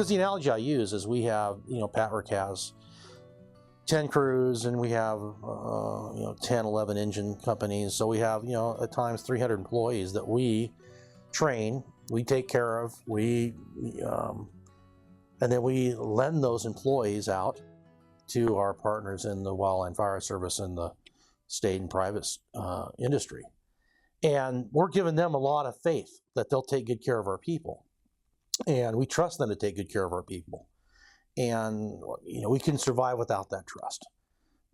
Because the analogy I use is we have, Patwork has 10 crews, and we have 10, 11 engine companies. So we have, at times 300 employees that we train, we take care of, and then we lend those employees out to our partners in the wildland fire service and the state and private industry. And we're giving them a lot of faith that they'll take good care of our people. And we trust them to take good care of our people. And, we can survive without that trust.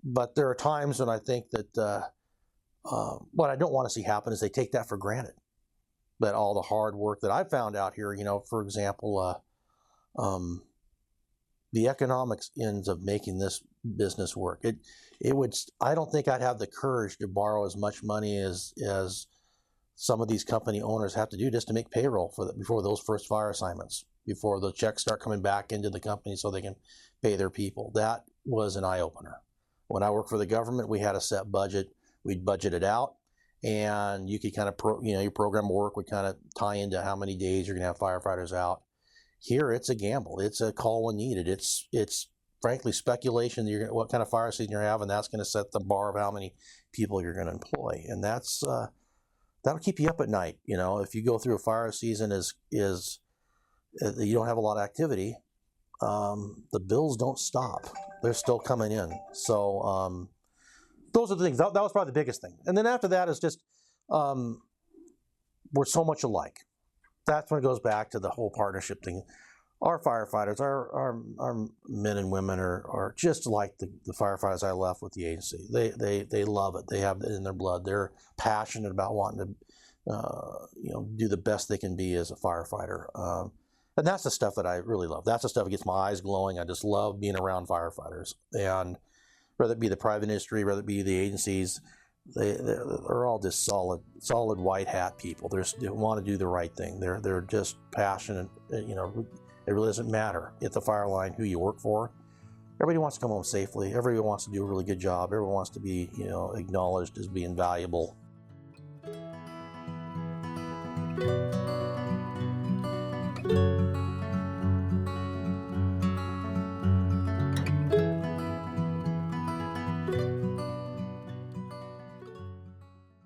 But there are times when I think that what I don't want to see happen is they take that for granted. That all the hard work that I found out here, for example, the economics ends of making this business work. I don't think I'd have the courage to borrow as much money as some of these company owners have to do just to make payroll before those first fire assignments, before the checks start coming back into the company so they can pay their people. That was an eye-opener. When I worked for the government, we had a set budget. We'd budget it out, and you could kind of, your program work would kind of tie into how many days you're going to have firefighters out. Here, it's a gamble. It's a call when needed. It's frankly speculation. What kind of fire season you're having, that's going to set the bar of how many people you're going to employ, and that'll keep you up at night. If you go through a fire season you don't have a lot of activity, the bills don't stop. They're still coming in. So those are the things. That was probably the biggest thing. And then after that is just we're so much alike. That's when it goes back to the whole partnership thing. Our firefighters, our men and women are just like the firefighters I left with the agency. They love it. They have it in their blood. They're passionate about wanting to do the best they can be as a firefighter. And that's the stuff that I really love. That's the stuff that gets my eyes glowing. I just love being around firefighters. And whether it be the private industry, whether it be the agencies, they're all just solid white hat people. They want to do the right thing. They're just passionate. It really doesn't matter at the fire line who you work for. Everybody wants to come home safely. Everybody wants to do a really good job. Everyone wants to be, acknowledged as being valuable.